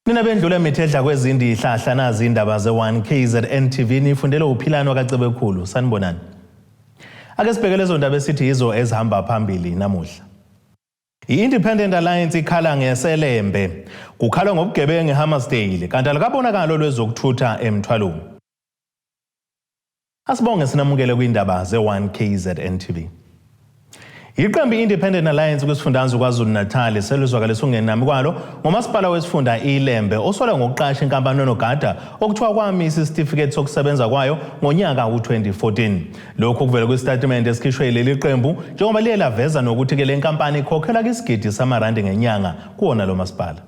Nina bendlule emithedla kwezindi ihlahla nazi indaba ze1KZNTV nifundele uphilano kaCebekhulu sanibonani. Ake sibheke lezo ndaba esithi yizo ezihamba phambili namuhla. I-Independent Alliance ikhala ngeSelembe, kukhala ngobugebengu eHAMMARSDALE kanti alikabonakalo lwezokuthutha emthwalweni. Asibonge sinamukele kwindaba ze1KZNTV. Iqembu Independent Alliance kwisifundazwe KwaZulu-Natal selizwakalisa ungenami kwalo ngomasipala wesifunda iLembe osola ngokuqasha inkampani enogada okuthiwa kwamisa isitifiketi sokusebenza kwayo ngonyaka u2014. Lokho kuvela kwistatimende esikhishwe leli qembu njengoba liye laveza nokuthi ke le nkampani ikhokhela isigidi samarandi ngenyanga kuwona lo masipala.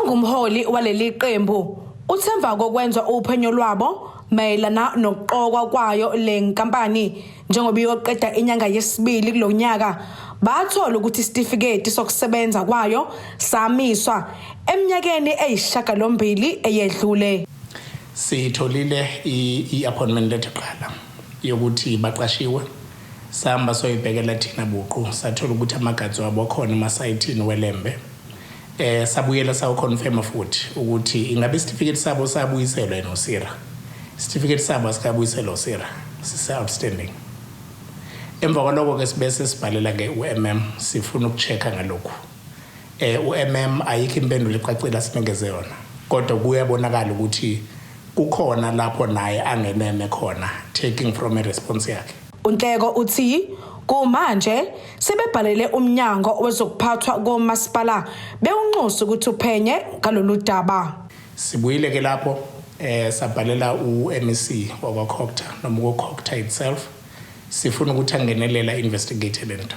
Ongumholi waleli qembu uthemba kokwenza uphenyo lwabo mayelana nokuqokwa kwayo le nkampani njengoba iyoqeda inyanga yesibili kulonyaka bathola ukuthi isitifiketi sokusebenza kwayo samiswa eminyakeni eyishagalombili eyedlule. Sitholile i-appointment letter qala yokuthi baqashiwe sihamba soyibhekela thina buqu sathola ukuthi amagazi wabo khona emasayithini weLembe. Sabuyela sawu-confirma futhi ukuthi ingabe isitifiketi sabo sabuyiselwa eNosira. Certificate sabo asikabuyiselwa eNosira sise-outstanding. Emva kwalokho ke sibese sibhalela ke uMM sifuna ukuchecka ngalokho. uMM ayikho impendulo ecacile asinikeze yona. Kodwa kuyabonakala ukuthi kukhona lapho naye angeneme khona taking from a response yakhe. Unhleko uthi kumanje sebebhalele umnyango wezokuphathwa komasipala bewunxusa ukuthi uphenye ngalolu daba. Sibuyile ke lapho sabhalela uMEC wakwaCocta noma uCocta itself sifuna ukuthi angenelela investigate lento.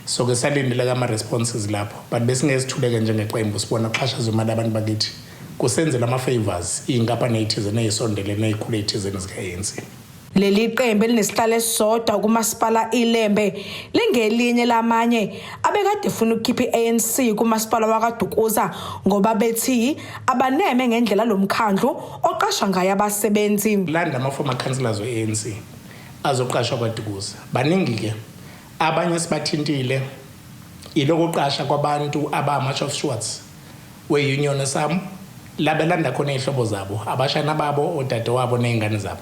So ke salindele kama responses lapho but besingezithuleke njengeqembu sibona xhashaza imali abantu bakithi kusenzela ama favors inkampani ezithizene ezisondele nezikhulu ezithizene zikaANC. Leli qembu linesihlalo esisodwa kumasipala iLembe lingelinye lamanye abekade ufuna ukukhipha iANC kumasipala wakaDukuza ngoba bethi abaneme ngendlela lomkhandlu oqasha ngaye abasebenzi. Landa ama former councillors weANC azoqashwa kwaDukuza baningi ke abanye sibathintile ilokuqasha kwabantu abama of Schwartz weunion sam labelanda khona izihlobo zabo abashana babo odadewabo nezingane zabo.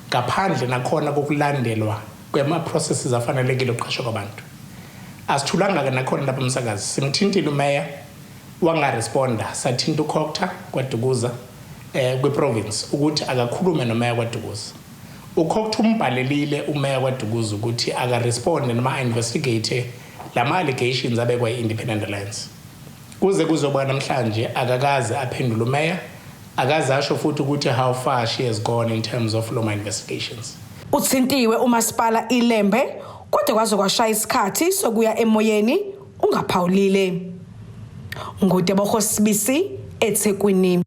Ngaphandle nakhona kokulandelwa kwema processes afanelekile ukuqashwa kwabantu. Asithulanga ke nakhona lapha umsakazi simthintile umeya wangaresponda sathinta uCocta kwaDukuza kwiprovince ukuthi akakhulume nomeya kwaDukuza. uCocta umbhalelile umeya kwaDukuza ukuthi akaresponde noma investigate lama allegations abekwa iIndependent Alliance. Kuze kuzoba namhlanje akakaze aphendule umeya akaze asho futhi ukuthi how far she has gone in terms of law investigations. Uthintiwe umasipala iLembe kodwa kwaze kwashaya isikhathi sokuya emoyeni ungaphawulile. Ngudebo Sibisi eThekwini.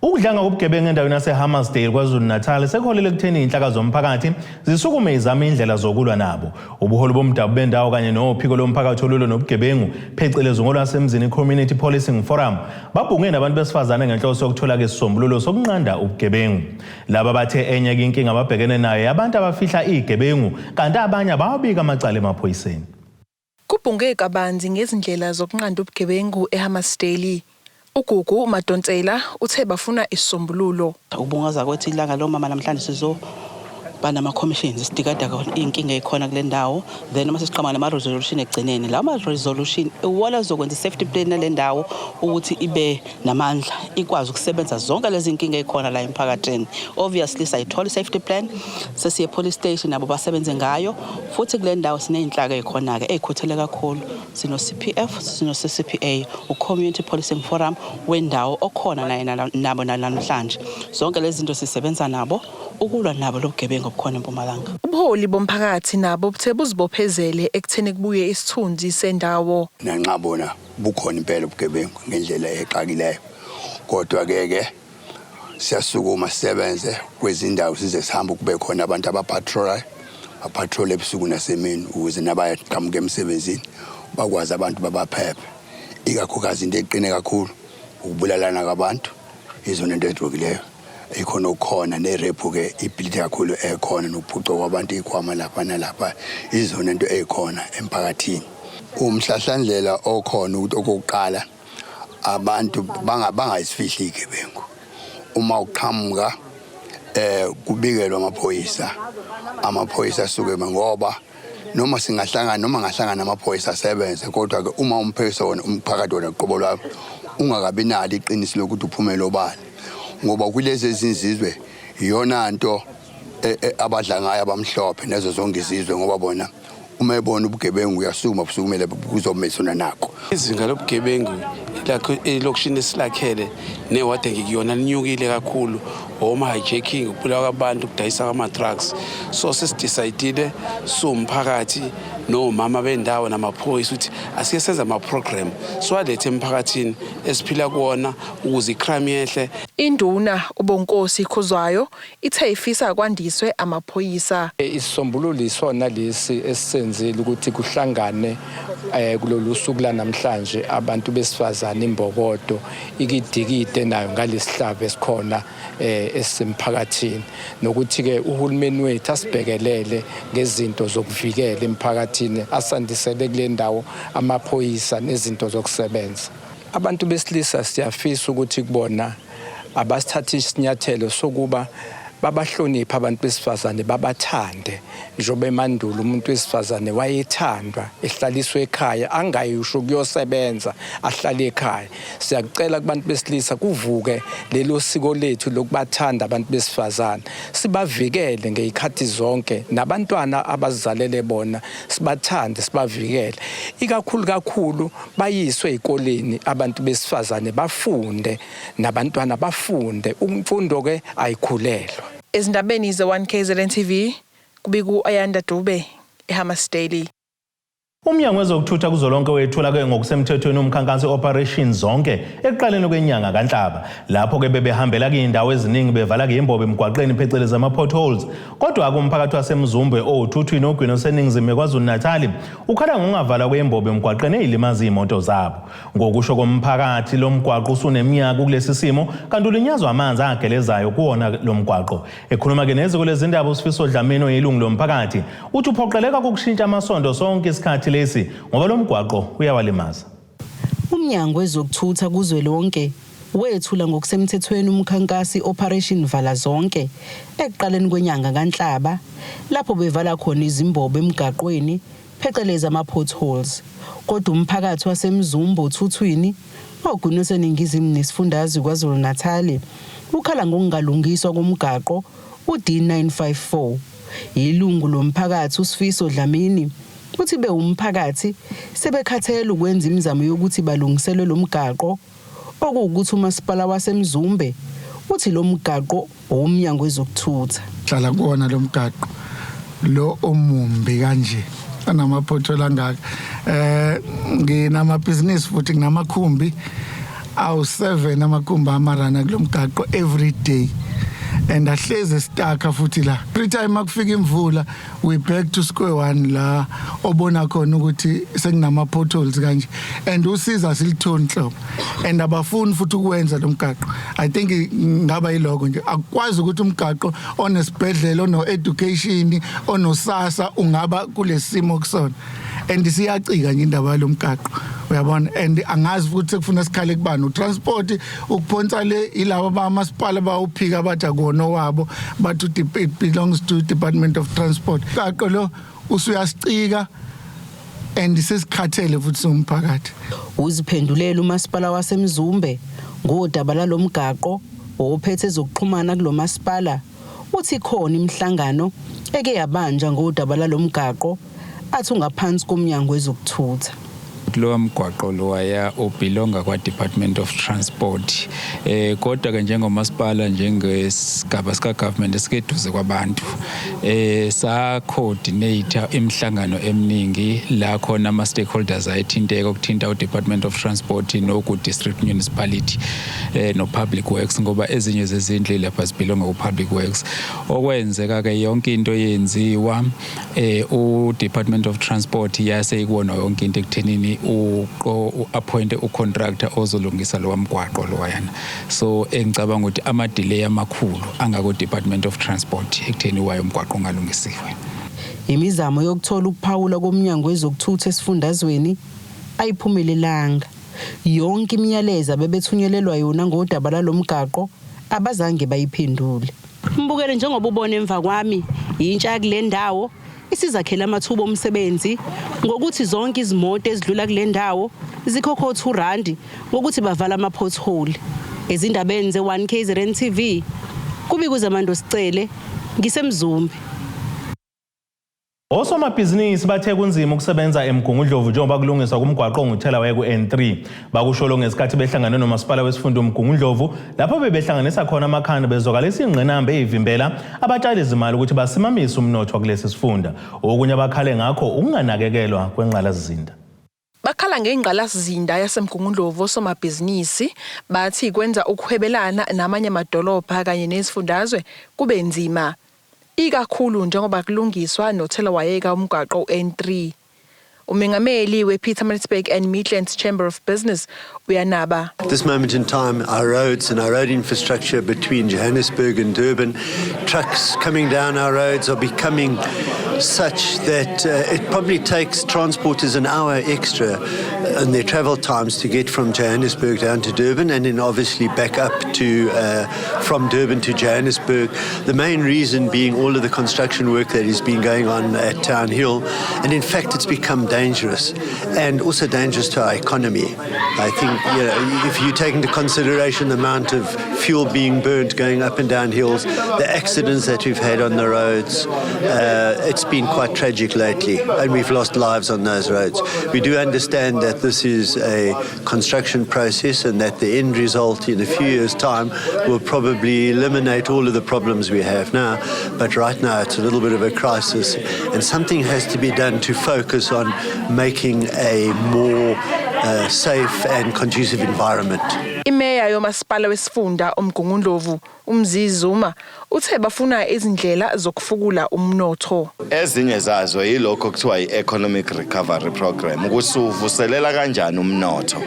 Ukudlanga kobugebengu endaweni yaseHAMMARSDALE KwaZulu-Natal sekholele ekutheni inhlaka zomphakathi zisukume izama indlela zokulwa nabo. Ubuholi bomdabu bendawo kanye nophiko lomphakathi olulwa nobugebengu phecelezi ngolwasemzini Community Policing Forum babhunge nabantu besifazane ngenhloso yokuthola isisombululo sokunqanda ubugebengu. Laba bathe enye inkinga ababhekene nayo abantu abafihla izigebengu kanti abanye ababika amacala emaphoyiseni. Kubhunge kabanzi ngezindlela zokunqanda ubugebengu eHAMMARSDALE. Ugugu Madonsela uthe bafuna isisombululo. Ubungaza kwethi ilanga lo mama namhlanje sizoba nama commissions isidikada inkinga ekhona kule ndawo then uma sesiqhama nama resolution egcineni la ma resolution iwala zokwenza safety plan nale ndawo ukuthi ibe namandla ikwazi ukusebenza zonke lezi inkinga ekhona la emphakathini. Obviously sayithola safety plan sesiye police station nabo basebenze ngayo futhi kule ndawo sineyinhlaka ekhona ke ezikhothele kakhulu sino CPF sino CCPA uCommunity Policing Forum wendawo okhona naye nabo namhlanje zonke lezi zinto sisebenza nabo ukulwa nabo lobugebengu obukhona eMpumalanga. Ubuholi bomphakathi nabo buthe buzibophezele ekutheni kubuye isithunzi sendawo. Nanqabona bukhona impela ubugebengu ngendlela eqakileyo. Kodwa ke siyasukuma sisebenze kwezindawo size sihamba kube khona abantu abapatrol ebusuku nasemini ukuze nabayaqhamuka emsebenzini bakwazi abantu babaphephe. Ikakhulukazi into eqine kakhulu ukubulalana kwabantu izona into ezibukileyo. Ikhona ukukhona nerephu ke ibility kakhulu ekhona nokuphucwa kwabantu ikhwama lapha nalapha izona into ezikhona emphakathini. Umhlahlandlela okhona ukuthi okokuqala abantu bangayisifihli igebengu uma uqhamuka kubikelwa amaphoyisa asuke ngoba noma ngahlangana amaphoyisa asebenze kodwa ke uma umphoyisa wona umphakathi wona qobo lwayo ungakabi nalo iqiniso lokuthi uphumele obani ngoba kulezi izizwe iyona nto abadla ngayo abamhlophe nezo zonke izizwe ngoba bona uma ebona ubugebengu uyasukuma busukumele kuzomesona nakho izinga lobugebengu lakho elokishini esilakhele newade ngikuyona linyukile kakhulu oma hijacking ukubulawa kwabantu ukudayisa kwama drugs so sesidecide somphakathi nomama bendawo namaphoyisa ukuthi asike senza ama program so alethe emphakathini esiphila kuona ukuze icrime yehle. Induna uBonkosi Khuzwayo ithe ifisa kwandiswe amaphoyisa. Isisombululo isona lesi esenzele ukuthi kuhlangane kulolu suku lanamhlanje abantu besifazana imbokodo ikidikide nayo ngalesihlava esikhona esemphakathini nokuthi ke uhulumeni wethu asibhekelele ngezinto zokuvikela emphakathini asandisele kule ndawo amaphoyisa nezinto zokusebenza. Abantu besilisa siyafisa ukuthi kubona abasithatha isinyathelo sokuba babahlonipha abantu besifazane babathande njobe mandulo umuntu wesifazane wayethandwa ehlaliswe ekhaya angayisho kuyosebenza ahlale ekhaya. Siyakucela kubantu besilisa kuvuke lelo siko lethu lokubathanda abantu besifazane sibavikele ngezikhathi zonke nabantwana abazalele bona sibathande sibavikele ikakhulu bayiswe ezikoleni abantu besifazane bafunde nabantwana bafunde umfundo ke ayikhulelwa. Ezindabeni ze1KZNTV kubiku Ayanda Dube EHAMMARSDALE. Umnyango wezokuthutha kuzolonke wethula ke ngokusemthethweni umkhankaso operation zonke ekuqaleni kwenyanga kaNhlaba lapho ke bebehambela indawo eziningi bevala ke imbobo emgwaqeni phecelezi ama potholes kodwa akumphakathi wasemzumbe othuthwini ogwino seningizimu KwaZulu-Natal ukhala ngokungavala kwembobo emgwaqeni ezilimaza imoto zabo ngokusho komphakathi lo mgwaqo usuneminyaka kulesi simo kanti ulinyazwa amanzi agelezayo kuona lo mgwaqo ekhuluma ke neziko lezindaba uSifiso Dlamini oyilungu lomphakathi uthi uphoqeleka ukushintsha amasondo sonke isikhathi lesi ngoba lo mgwaqo uyawalimaza. Umnyango wezokuthutha kuzwelonke wethula ngokusemthethweni umkhankasi operation vala zonke ekuqaleni kwenyanga kaNhlaba lapho bevala khona izimbobo emgaqweni phecelezi ama potholes kodwa umphakathi wasemzumbo othuthwini ogwino seningizimu nesifundazwe KwaZulu-Natal ukhala ngokungalungiswa komgaqo uD954 ilungu lomphakathi uSifiso Dlamini uthi umphakathi sebekhathele ukwenza imizamo yokuthi balungiselwe lo mgaqo okuwukuthi umasipala wasemzumbe uthi lo mgaqo omnyango wezokuthutha hlala kuona lo mgaqo lo omumbi kanje anamaphotholo angaka nginamabhizinisi futhi nginamakhumbi awu7 amakhumbi amarana kulo mgaqo every day and ahleze staka futhi la every time makufika imvula we back to square one la obona khona ukuthi sekunama potholes kanje and usiza silithonhlo and abafuni futhi ukwenza lo mgaqo. I think ngaba yiloko nje akwazi ukuthi umgaqo onesibhedlela ono education ono sasa ungaba kulesimo kusona and siyacika nje indaba lo mgaqo uyabona and angazi futhi kufuna sikhale kubani utransport ukuphonsa le ilabo bamasipala bawuphika bathi akona wabo bathi it belongs to Department of Transport. Mgaqo lo usuyasicika and sesikhathele futhi somphakathi. Uziphendulela umasipala wasemzumbe ngodaba lalo mgaqo ophethe ezokuxhumana kulo masipala uthi khona imihlangano eke yabanja ngodaba lalo mgaqo athi ungaphansi komnyango wezokuthutha. Lo mgwaqo lo waya obelonga kwa Department of Transport kodwa ke njengomasipala njengesigaba sika government esikeduze kwabantu sa coordinate imihlangano eminingi la khona ama stakeholders ayithinteka ukuthinta uDepartment of Transport no ku district municipality no public works ngoba ezinye zezindlela lapha zibelonga ku public works okwenzeka ke yonke into yenziwa uDepartment of Transport yase ikubona yonke into ekuthenini appoint contractor ozolungisa lo mgwaqo lo yana so engicabanga ukuthi ama delay amakhulu angako Department of Transport ekutheni wayo umgwaqo ngalungisiwe. Imizamo yokuthola ukuphawula komnyango wezokuthutha esifundazweni ayiphumelelanga yonke imiyalezo abebethunyelelwa yona ngodaba lalomgaqo abazange bayiphendule. Mbukele njengoba ubona emva kwami intsha kule ndawo isizakhela amathuba omsebenzi ngokuthi zonke izimoto ezidlula kule ndawo zikhokha R2 ngokuthi bavala ama-pothole. Ezindabeni ze1KZNTV kubikuza Mando Sicele ngisemzumbe. Osomabhizinisi bathe kunzima ukusebenza eMgungundlovu njengoba kulungiswa kumgwaqo onguthela waye ku-N3 bakusholo ngesikhathi behlangane nomasipala wesifunda uMgungundlovu lapho bebehlanganisa khona amakhanda bezokalisa ingqinamba eyivimbela abatshali izimali ukuthi basimamise umnotho kulesi sifunda. Okunye abakhale ngakho ukunganakekelwa kwengqalasizinda. Bakhala ngengqalasizinda yaseMgungundlovu osomabhizinisi bathi kwenza ukuhwebelana namanye amadolobha kanye nezifundazwe kube nzima. Ikakhulu njengoba kulungiswa nothela wayeka umgwaqo N3. Umengameli wePietermaritzburg and Midlands Chamber of Business uyanaba. At this moment in time, our roads and our road infrastructure between Johannesburg and Durban, trucks coming down our roads are becoming such that it probably takes transporters an hour extra in their travel times to get from Johannesburg down to Durban and then obviously back up to from Durban to Johannesburg. The main reason being all of the construction work that has been going on at Town Hill, and in fact it's become dangerous and also dangerous to our economy. I think if you take into consideration the amount of fuel being burnt going up and down hills, the accidents that we've had on the roads, it's been quite tragic lately and we've lost lives on those roads. We do understand that this is a construction process and that the end result in a few years' time will probably eliminate all of the problems we have now, but right now it's a little bit of a crisis and something has to be done to focus on making a more safe and conducive environment. Imeya yomasipala wesifunda uMgungundlovu uMzizuma uthe bafuna izindlela zokufukula umnotho. Ezinye zazo yilokho kuthiwa i-economic recovery program ukuthi uvuselela kanjani umnotho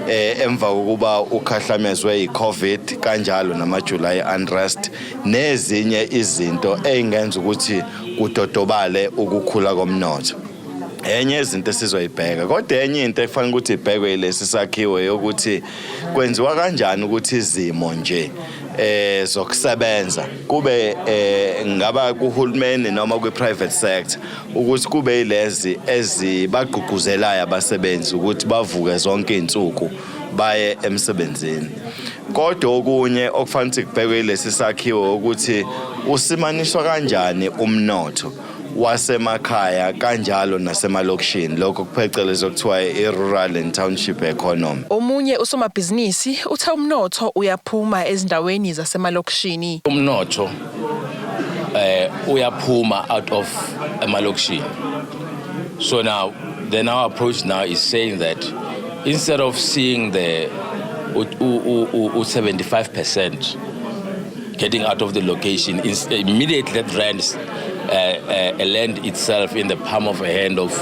emva kokuba ukhahlamezwe i-COVID kanjalo nama-July unrest nezinye izinto eingenza ukuthi kudodobale ukukhula komnotho. Enye izinto esizoyibheka kodwa enye into efanele ukuthi ibhekwe ilesi sakhiwo yokuthi kwenziwa kanjani ukuthi izimo nje zokusebenza kube ngaba kuhulumeni noma kwi-private sector ukuthi kube ilezi ezibagqugquzelayo abasebenzi ukuthi bavuke zonke izinsuku baye emsebenzini. Kodwa okunye okufanele ukuthi kubhekwe ilesi sakhiwo ukuthi usimaniswa kanjani umnotho wasemakhaya kanjalo nasemalokishini lokho kuphecelezwa kuthiwa i-rural and township economy. Omunye usomabhizinisi uthe umnotho uyaphuma ezindaweni zasemalokishini. Umnotho uyaphuma out of emalokishini. So now our approach now is saying that instead of seeing the 75% getting out of the location, immediately that rents land itself in the palm of a hand of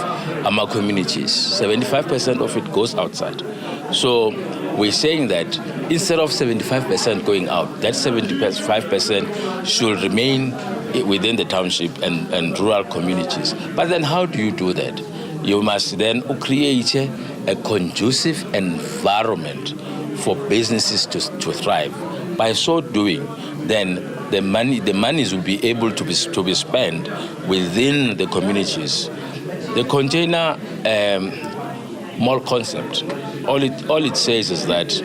our communities. 75% of it goes outside. So we're saying that instead of 75% going out, that 75% should remain within the township and rural communities. But then how do you do that? You must then create a conducive environment for businesses to thrive. By so doing, then the monies will be able to be spent within the communities. The container mall concept, all it says is that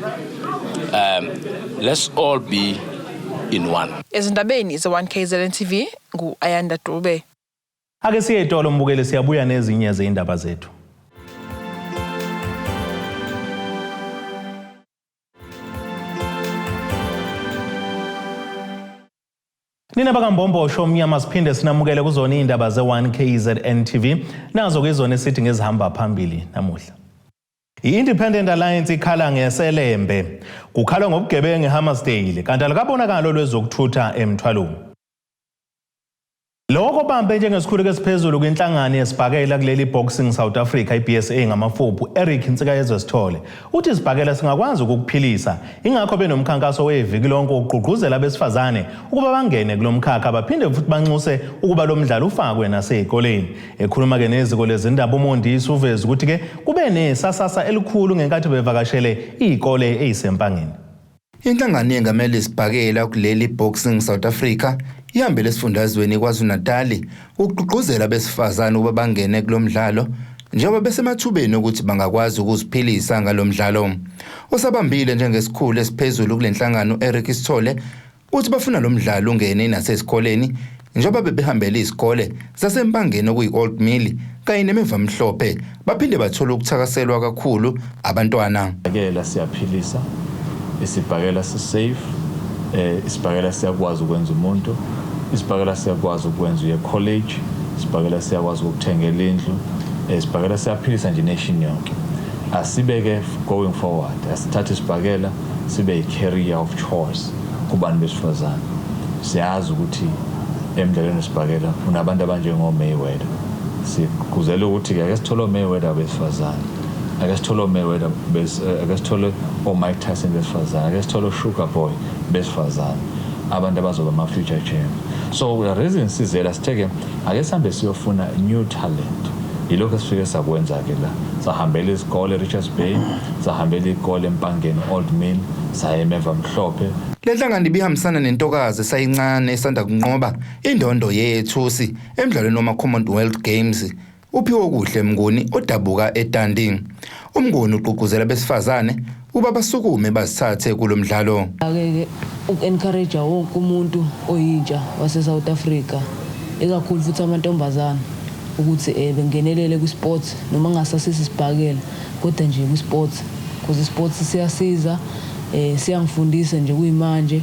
let's all be in one. Ezindabeni ze1KZNTV ngu-Ayanda Dube. Ake siye etolo mbukele siyabuya nezinye zeindaba zethu. Nina bakambombo shomnyama siphinde sinamukele kuzona indaba ze1KZNTV nazo kuzona esithi ngezihamba phambili namuhla. I-Independent Alliance ikhala ngeselembe kukhala ngobugebengu eHAMMARSDALE kanti alikabonakalo lwezokuthutha emthwalweni. Lokho bambe njengesikhulu esiphezulu kwinhlangano yesibhakela kuleli Boxing South Africa iBSA ngamafuphu Eric Nsikayezwe Sithole uthi isibhakela singakwazi ukukuphilisa ingakho benomkhankaso weviki lonke ukugqugquzela abesifazane ukuba bangene kulomkhakha baphinde futhi banxuse ukuba lo mdlalo ufakwe nasezikoleni. Ekhuluma ke neziko lezindaba uMondisi uveza ukuthi ke kube nesasasa elikhulu ngenkathi bevakashele izikole ezisempangeni. Inhlangano yengamele isibhakela kuleli Boxing South Africa ihambele esifundazweni KwaZulu-Natal ukugqugquzela abesifazane ukuba bangene kulomdlalo njengoba besemathubeni ukuthi bangakwazi ukuziphilisa ngalomdlalo. Osabambile njengesikhulu esiphezulu kulenhlangano Eric Sithole uthi bafuna lo mdlalo ungene nasesikoleni njengoba bebehambele izikole zasempangeni okuyi-Old Mill kanye nemivamhlophe baphinde bathola ukuthakaselwa kakhulu abantwana. Isibhakela siyaphilisa, isibhakela si-safe, isibhakela siyakwazi ukwenza umuntu, isibhakela siyakwazi ukwenza uye college, isibhakela siyakwazi ukuthengela indlu, isibhakela siyaphilisa nje nation yonke. Asibeke going forward, asithathe isibhakela sibe i-career of choice kubantu besifazane. Siyazi ukuthi emidlalweni wesibhakela unabantu abanjengo-Mayweather. Sikuzele ukuthi-ke ake sithole o-Mayweather besifazane, ake sithole o-Mayweather ake sithole o-Mike Tyson besifazane, ake sithole o-Sugar Boy besifazane, abantu abazoba ama-future champions. So we are raising sizela sitheke ake sihambe siyofuna new talent. Yilokho esifike sakwenza-ke la sahambela izikole Richards Bay, sahambela izikole empangeni Old Mill, saya emevamhlophe. Le nhlangano ibihambisana nentokazi esayincane esanda kunqoba indondo yethusi emidlalweni wama-Commonwealth Games uphiwe kuhle Mnguni odabuka eTanding. Umnguni uqhuquzela besifazane uba basukume bazithathe kulomdlalo. Ake ukencourage wonke umuntu oyintsha wase South Africa ekakhulu futhi amantombazana ukuthi bengenelele ku-sports noma ngasasisi sibhakela kodwa nje ku-sports because sports siyasiza siyangifundisa nje kuyimanje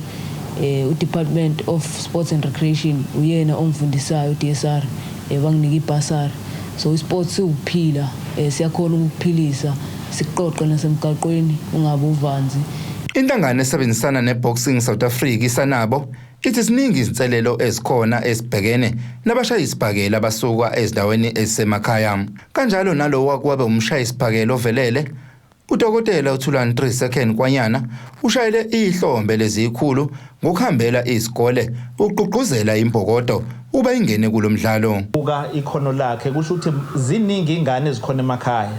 uDepartment of Sports and Recreation uyena ongifundisayo uDSR banginika ibhasari. So isports ukuphila siyakhona ukuphilisa siqoqe nasemgaqweni ungabe uvanzi. Inhlangano esebenzisana neBoxing South Africa isanabo ithi siningi izinselelo ezikhona esibhekene nabashayisibhakela abasuka ezindaweni ezisemakhaya. Kanjalo nalowo wakwabe umshayisibhakela ovelele uDokotela uThulani 3 second kwanyana ushayele ihlombe lezikhulu ngokuhambela izikole uqhuquzela imbokodo uba ingene kulomdlalo. Buka ikhono lakhe kusho ukuthi ziningi ingane ezikhona emakhaya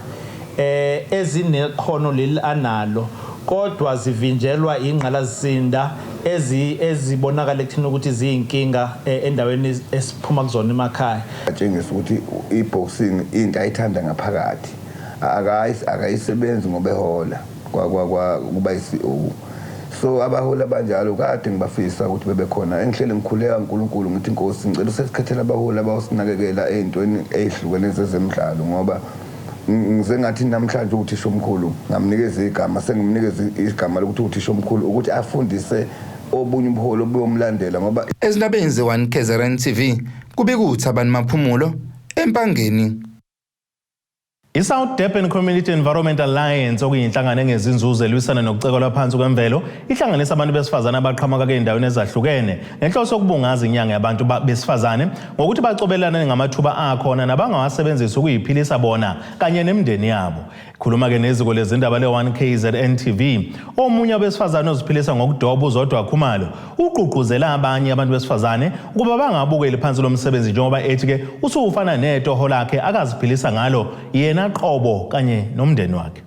ezinekhono leli analo kodwa zivinjelwa ingqalasizinda ezibonakala ekuthini ukuthi ziyinkinga endaweni esiphuma kuzona emakhaya. Atshengisa ukuthi iboxing into ayithanda ngaphakathi akayisebenzi ngoba ehola kuba yi-CEO. So abahola abanjalo kade ngibafisa ukuthi bebe khona. Engihlele ngikhuleka uNkulunkulu ngithi Nkosi ngicela usesikhethela abahola abasinakekela ezintweni ezihlukene zezemidlalo ngoba ngize ngathi namhlanje uthisha omkhulu ngamnikeza igama sengimnikeza igama lokuthi uthisha omkhulu ukuthi afundise obunye ubuholo obuyomlandela ngoba ezindabeni ze1KZNTV kubikuthi abantu maphumulo empangeni. I-South Durban Community Environment Alliance okuyinhlangano engezinzuzo elwisana nokucekelwa phansi kwemvelo ihlanganisa abantu besifazane abaqhamuka endaweni ezahlukene ngenhloso yokubungaza inyanga yabantu besifazane ngokuthi bacobelane ngamathuba akhona nabangawasebenzisa ukuyiphilisa bona kanye nemindeni yabo. Khuluma ke neziko lezindaba le1KZNTV omunye wabesifazane oziphilisa ngokudoba uzodwa Khumalo uqhuquzela abanye abantu besifazane ukuba bangabukeli phansi lomsebenzi njengoba ethi ke usufana netoho lakhe akaziphilisa ngalo yena qobo kanye nomndeni wakhe.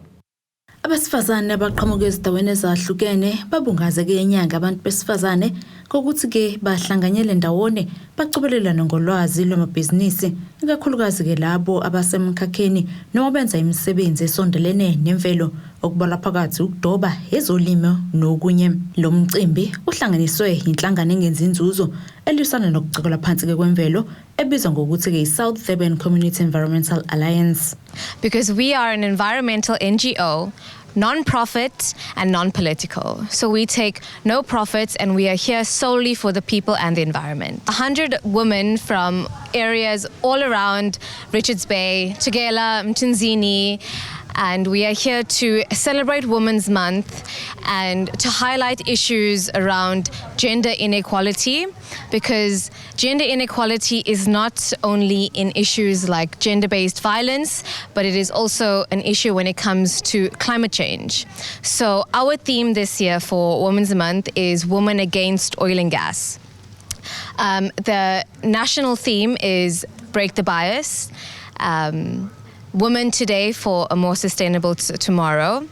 Abasifazane abaqhamuka ezindaweni ezahlukene babungazeke inyanga abantu besifazane kokuthi ke bahlanganyele ndawone bacobelelana ngolwazi lwamabhizinisi ikakhulukazi ke labo abasemkhakheni noma benza imisebenzi esondelene nemvelo okubala phakathi ukudoba ezolimo nokunye. Lo mcimbi uhlanganiswe inhlangano engenzi inzuzo elisana nokucekelwa phansi kwemvelo ebizwa ngokuthi ke South Durban Community Environmental Alliance. Because we are an environmental NGO, non-profit and non-political. So we take no profits and we are here solely for the people and the environment. 100 women from areas all around Richards Bay, Tugela, Mtunzini, and we are here to celebrate Women's Month and to highlight issues around gender inequality, because gender inequality is not only in issues like gender-based violence, but it is also an issue when it comes to climate change. So our theme this year for Women's Month is Women Against Oil and Gas. The national theme is Break the Bias, Women Today for a More Sustainable Tomorrow.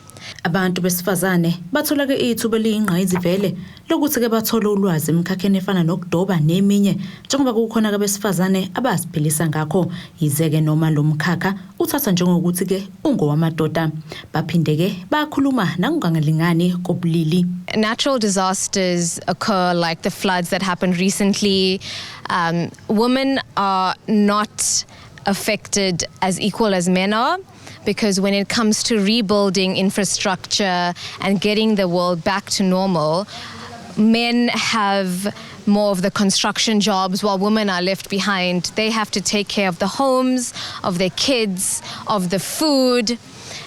Abantu besifazane bathola ke ithuba eliyingqayizivele lokuthi ke bathola ulwazi emkhakheni efana nokudoba neminye njengoba kukhona ke besifazane abaziphilisa ngakho yizeke noma lo mkhakha uthatha njengokuthi ke ungowamadoda baphinde ke bakhuluma nangungangalingani kobulili. Natural disasters occur like the floods that happened recently. Women are not affected as equal as men are, because when it comes to rebuilding infrastructure and getting the world back to normal, men have more of the construction jobs while women are left behind. They have to take care of the homes, of their kids, of the food.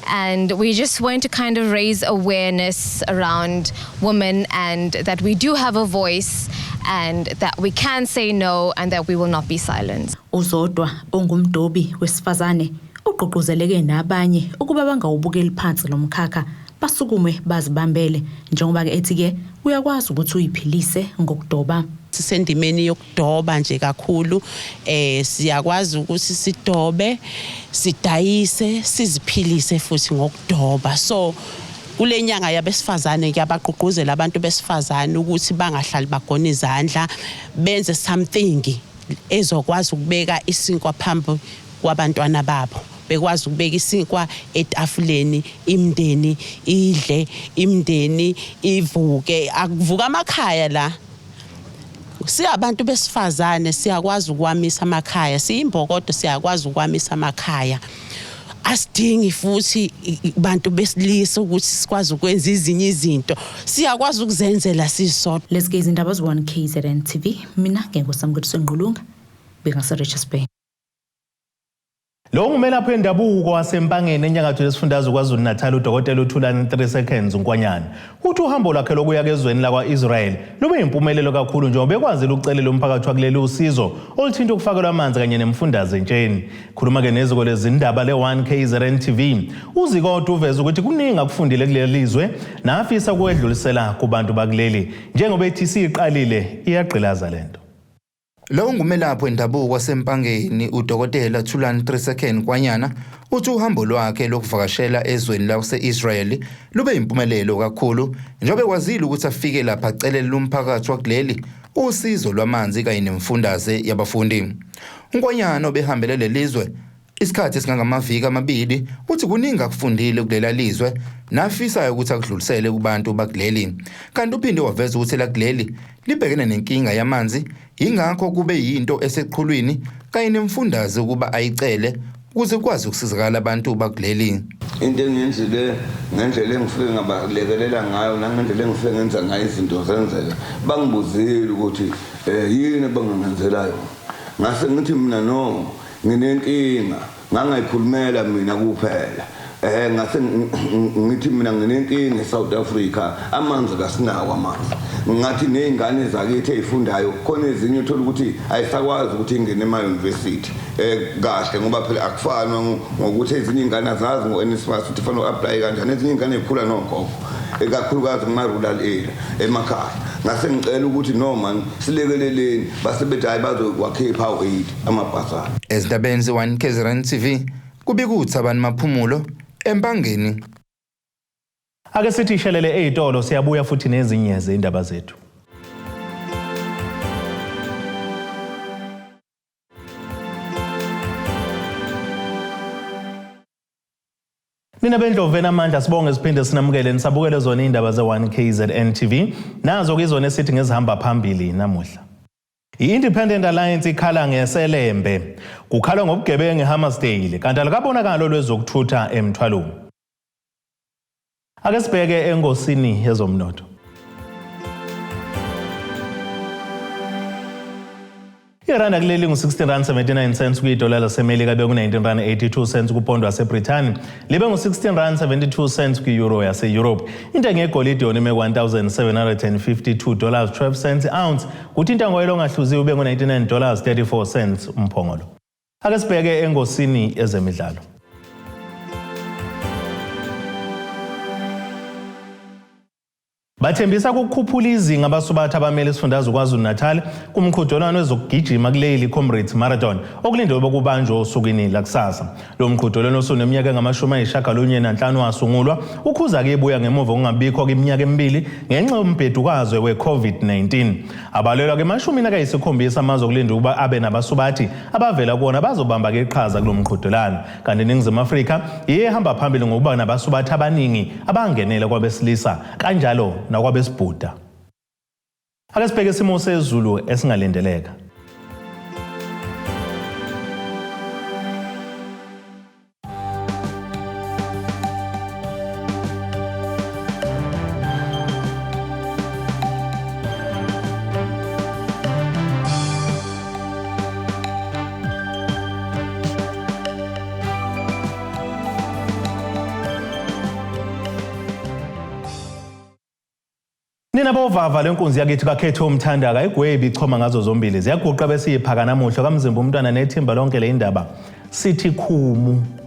And we just want to kind of raise awareness around women and that we do have a voice and that we can say no and that we will not be silenced. Uzodwa ongumdobi wesifazane uqoqozeleke nabanye ukuba bangawubukeli phansi lo mkhakha basukume bazibambele njengoba ke ethi ke uyakwazi ukuthi uyiphilise ngokudoba. Sisendimeni yokudoba nje kakhulu siyakwazi ukuthi sidobe sidayise siziphilise futhi ngokudoba. So kule nyanga yabesifazane ngiyabaqoqozela abantu besifazane ukuthi bangahlali bagona izandla benze something ezokwazi ukubeka isinkwa phambi kwabantwana babo, bekwazi ukubeka isinkwa etafuleni, imndeni idle, imndeni ivuke. Akuvuka amakhaya la. Siyabantu besifazane siyakwazi ukwamisa amakhaya, siyimbokodo siyakwazi ukwamisa amakhaya. Asidingi futhi bantu besilisa ukuthi sikwazi ukwenza izinye izinto, siyakwazi ukuzenzela sisodwa. Let's gaze indaba z1KZNTV. Mina ngengosamgudiswe Ngqulunga beka Richards Bay. Lo ngumelaphi wendabuko wasempangeni enyakatho yesifundazwe KwaZulu-Natal uDokotela uThulani 3 Seconds Nkwanyana uthi uhambo lwakhe lokuya kezweni lakwa-Israel lube yimpumelelo kakhulu njengoba bekwazile ukucelela umphakathi wakuleli usizo oluthinta ukufakelwa amanzi kanye nemfundaze entsheni. Khuluma-ke neziko lezindaba le1KZNTV uZikode uveza ukuthi kuningi akufundile kuleli lizwe nafisa ukwedlulisela kubantu bakuleli njengoba ethi siyiqalile iyagqilaza lento. Lo ngumelaphi wendabuko wasempangeni uDokotela Thulani 3 Seconds Nkwanyana uthi uhambo lwakhe lokuvakashela ezweni lase-Israel lube yimpumelelo kakhulu njengoba kwazile ukuthi afike lapha acelele umphakathi wakuleli usizo lwamanzi kanye nemfundaze yabafundi. Nkwanyana obehambele lelizwe isikhathi esingangamaviki amabili uthi kuningi akufundile kulela lizwe nafisa ukuthi akudlulisele kubantu bakuleli. Kanti uphinde waveza ukuthi lakuleli libhekene nenkinga yamanzi ingakho kube yinto eseqhulwini kanye nemfundaze ukuba ayicele ukuze kwazi ukusizakala abantu bakuleli. Into engiyenzile ngendlela engifike ngabalekelela ngayo nangendlela engifike ngenza ngayo izinto zenzeka bangibuzile ukuthi yini bangangenzelayo. Ngase ngithi mina no nginenkinga ngangayikhulumela mina kuphela. Ngase ngithi mina nginenkinga eSouth Africa amanzi kasinawo amanzi. Ngathi nezingane zakithi ezifundayo khona ezinye uthola ukuthi ayisakwazi ukuthi ingene ema-university kahle ngoba phela akufani ngokuthi ezinye izingane azazi ngo-NSFAS ukuthi fanele u-apply kanjani, ezinye izingane ezikhula nogogo ekakhulukazi kuma-rural area emakhaya. Ngase ngicela ukuthi noma silekeleleni base bethi hayi bazowakhipha u-8 amabhasari. Ezindabeni ze1KZNTV kubikuthi abantu maphumulo empangeni. Ake sithi ishelele ezitolo siyabuya futhi nezinye zeindaba zethu. Mina bendloveni amandla sibonge siphinde sinamukele nisabukele zona indaba ze1KZNTV nazo kuzona esithi ngezihamba phambili namuhla. I-Independent Alliance ikhala ngeSelembe kukhala ngobugebengu eHAMMARSDALE kanti alikabonakalo lwezokuthutha emthwalweni. Ake sibheke engosini yezomnotho. Iranda kuleli ngu-16.79 kwidola lasemelika beku 19.82 kupondo waseBrithani libe ngu-16.72 kwi-euro yase-Europe. Intengo yegolide yonime $1,752.12 ounce, kuthi intengo yelo ngahluziwe ube ngu-$99.34 umphongolo. Ake sibheke engosini ezemidlalo. Bathembisa ukukhuphula izinga abasubathu abamele isifundazwe KwaZulu-Natal kumqhudelwano wezokugijima kuleli Comrades Marathon okulindelwe ukubanjwa osukwini lakusasa. Lo mqhudelwano osuneminyaka engama-95 wasungulwa ukhuza ke ebuya ngemuva okungabikho kweminyaka emibili ngenxa yombhedukazwe we-COVID-19. Abalelwa ke ama-70 amazwe okulindelwe ukuba abe nabasubathi abavela kuwona bazobamba ke iqhaza kulo mqhudelwano. Kanti iNingizimu Afrika iye ehamba phambili ngokuba nabasubathi abaningi abangenela kwabesilisa kanjalo nakwabesibhuda. Ake sibheke isimo sezulu esingalindeleka. Nina bovava lenkunzi yakithi kakhetho umthandaka igwebi ichoma ngazo zombili ziyaguqa bese iphaka namuhla kamzimba umntwana nethimba lonke le indaba sithi khumu.